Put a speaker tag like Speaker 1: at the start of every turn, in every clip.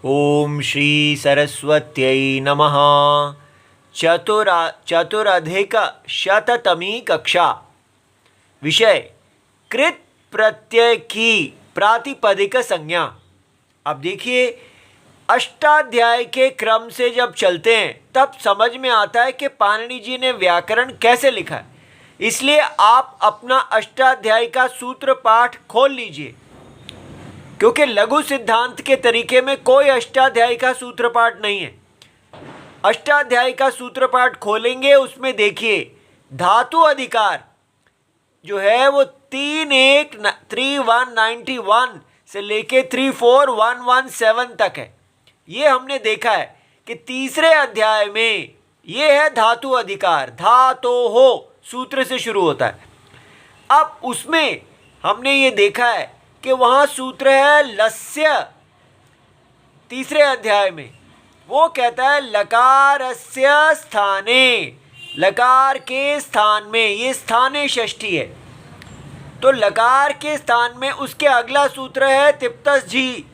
Speaker 1: ओम श्री सरस्वत्यै नमः। चतुरधिकशततमी कक्षा। विषय कृत प्रत्यय की प्रातिपदिक संज्ञा। अब देखिए, अष्टाध्याय के क्रम से जब चलते हैं तब समझ में आता है कि पाणिनि जी ने व्याकरण कैसे लिखा है। इसलिए आप अपना अष्टाध्यायी का सूत्र पाठ खोल लीजिए, क्योंकि लघु सिद्धांत के तरीके में कोई अष्टाध्यायी का सूत्र पाठ नहीं है। अष्टाध्यायी का सूत्र पाठ खोलेंगे, उसमें देखिए धातु अधिकार जो है वो 3191 से लेके 34117 तक है। ये हमने देखा है कि तीसरे अध्याय में ये है धातु अधिकार। धातो हो सूत्र से शुरू होता है। अब उसमें हमने ये देखा है कि वहाँ सूत्र है लस्य। तीसरे अध्याय में वो कहता है लकारस्य स्थाने, लकार के स्थान में। ये स्थाने षष्ठी है, तो लकार के स्थान में उसके अगला सूत्र है तिप्तस जी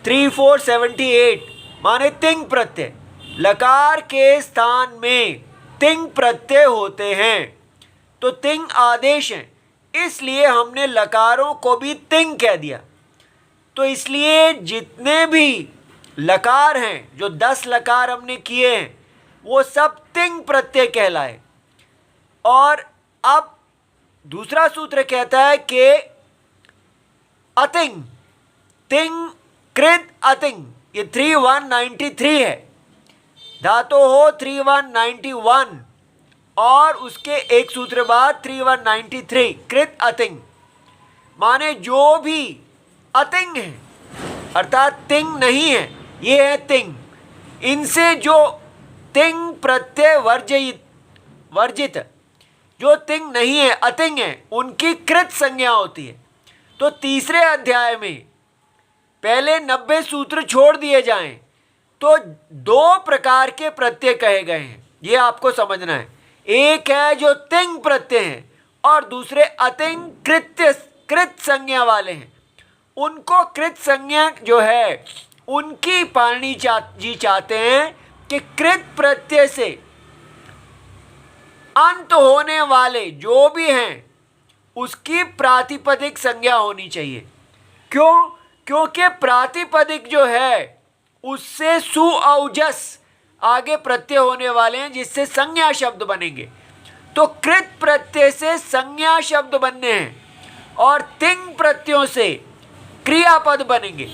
Speaker 1: 3478, माने तिंग प्रत्यय। लकार के स्थान में तिंग प्रत्यय होते हैं, तो तिंग आदेश हैं, इसलिए हमने लकारों को भी तिंग कह दिया। तो इसलिए जितने भी लकार हैं, जो 10 लकार हमने किए हैं, वो सब तिंग प्रत्यय कहलाए। और अब दूसरा सूत्र कहता है कि अतिंग, तिंग कृत अतिंग, ये 3193 है। धातु हो 3191 और उसके एक सूत्र बाद 3193 कृत अतिंग, माने जो भी अतिंग है अर्थात तिंग नहीं है, ये है तिंग। इनसे जो तिंग प्रत्यय वर्जित जो तिंग नहीं है, अतिंग है, उनकी कृत संज्ञा होती है। तो तीसरे अध्याय में पहले 90 सूत्र छोड़ दिए जाएं तो 2 प्रकार के प्रत्यय कहे गए हैं, ये आपको समझना है। एक है जो तिंग प्रत्यय हैं और दूसरे अतिंग कृत संज्ञा वाले हैं। उनको कृत संज्ञा जो है उनकी पाणिनि जी चाहते हैं कि कृत प्रत्यय से अंत होने वाले जो भी हैं उसकी प्रातिपदिक संज्ञा होनी चाहिए। क्यों? क्योंकि प्रातिपदिक जो है उससे सुऔजस आगे प्रत्यय होने वाले हैं, जिससे संज्ञा शब्द बनेंगे। तो कृत प्रत्यय से संज्ञा शब्द बनने हैं और तिंग प्रत्ययों से क्रियापद बनेंगे।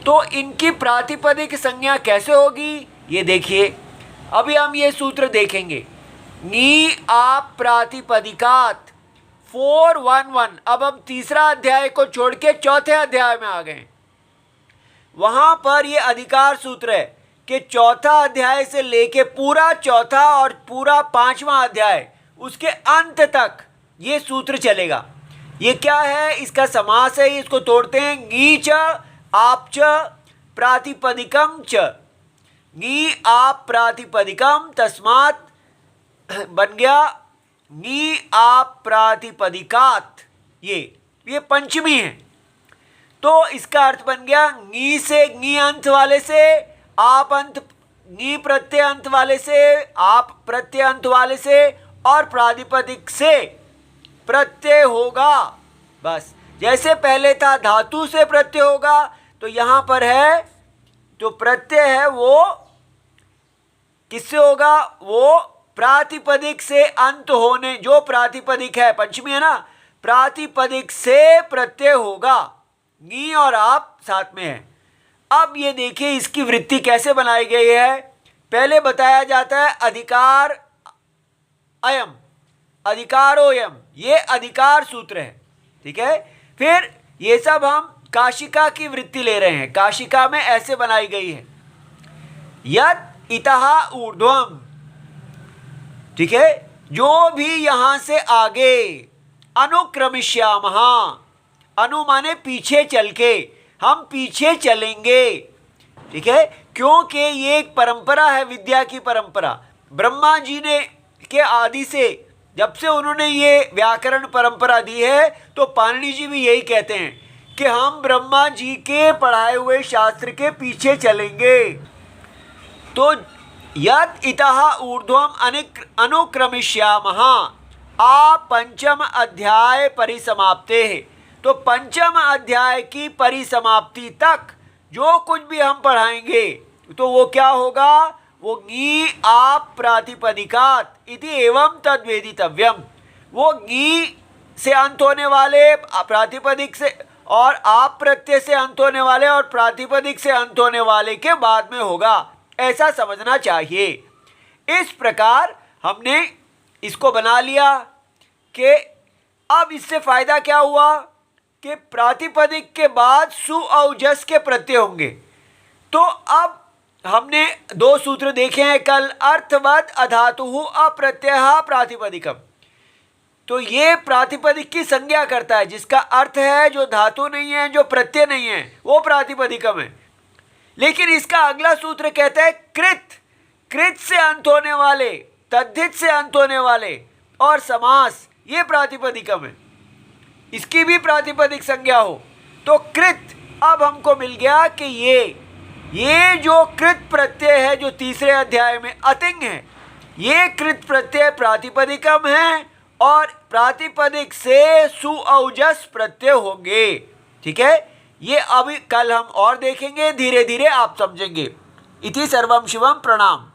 Speaker 1: तो इनकी प्रातिपदिक संज्ञा कैसे होगी, ये देखिए। अभी हम ये सूत्र देखेंगे। नी आप प्रातिपदिकात 411। अब हम तीसरा अध्याय को छोड़ के चौथे अध्याय में आ गए। वहां पर ये अधिकार सूत्र है कि चौथा अध्याय से लेके पूरा चौथा और पूरा 5वां अध्याय उसके अंत तक ये सूत्र चलेगा। ये क्या है? इसका समास है, इसको तोड़ते हैं। ङीच आप च प्रातिपदिकम च, ङी आप प्रातिपदिकम, तस्मात् बन गया ङी आप प्रातिपदिकात। ये पंचमी है, तो इसका अर्थ बन गया ङी से, ङी अंत वाले से, आप अंत, ङी प्रत्यय अंत वाले से, आप प्रत्यय अंत वाले से, और प्रातिपदिक से प्रत्यय होगा। बस जैसे पहले था धातु से प्रत्यय होगा, तो यहां पर है जो प्रत्यय है वो किससे होगा? वो प्रातिपदिक से अंत होने, जो प्रातिपदिक है, पंचमी है ना, प्रातिपदिक से प्रत्यय होगा। ङी और आप साथ में है। अब ये देखिए इसकी वृत्ति कैसे बनाई गई है। पहले बताया जाता है अधिकार अयम, अधिकारोयम, ये अधिकार सूत्र है, ठीक है। फिर ये सब हम काशिका की वृत्ति ले रहे हैं। काशिका में ऐसे बनाई गई है, यत् इतः ऊर्ध्वम, ठीक है, जो भी यहां से आगे, अनुक्रमिष्यामः, अनु माने पीछे चल के, हम पीछे चलेंगे, ठीक है। क्योंकि ये एक परंपरा है, विद्या की परंपरा। ब्रह्मा जी ने के आदि से जब से उन्होंने ये व्याकरण परंपरा दी है, तो पाणिनि जी भी यही कहते हैं कि हम ब्रह्मा जी के पढ़ाए हुए शास्त्र के पीछे चलेंगे। तो यद इतः ऊर्ध्वम अनुक्रमिष्यामः आ पंचम अध्याय परिसमाप्ते। तो पंचम अध्याय की परिसमाप्ति तक जो कुछ भी हम पढ़ाएंगे तो वो क्या होगा, वो ङी आप प्रातिपदिकात इति एवं तद्वेदितव्यम। वो ङी से अंत होने वाले, प्रातिपदिक से और आप प्रत्यय से अंत होने वाले और प्रातिपदिक से अंत होने वाले के बाद में होगा, ऐसा समझना चाहिए। इस प्रकार हमने इसको बना लिया कि अब इससे फायदा क्या हुआ कि प्रातिपदिक के बाद सु और जस के प्रत्यय होंगे। तो अब हमने दो सूत्र देखे हैं कल, अर्थवद अधातुः अप्रत्ययः प्रातिपदिकम। तो ये प्रातिपदिक की संज्ञा करता है, जिसका अर्थ है जो धातु नहीं है, जो प्रत्यय नहीं है, वो प्रातिपदिकम है। लेकिन इसका अगला सूत्र कहता है कृत, कृत से अंत होने वाले, तद्धित से अंत होने वाले और समास, ये प्रातिपदिकम है, इसकी भी प्रातिपदिक संज्ञा हो। तो कृत, अब हमको मिल गया कि ये जो कृत प्रत्यय है जो तीसरे अध्याय में अतिंग है, ये कृत प्रत्यय प्रातिपदिकम है और प्रातिपदिक से सु औजस प्रत्यय होंगे। ठीक है, ये अभी कल हम और देखेंगे, धीरे धीरे आप समझेंगे। इति सर्वम शिवम, प्रणाम।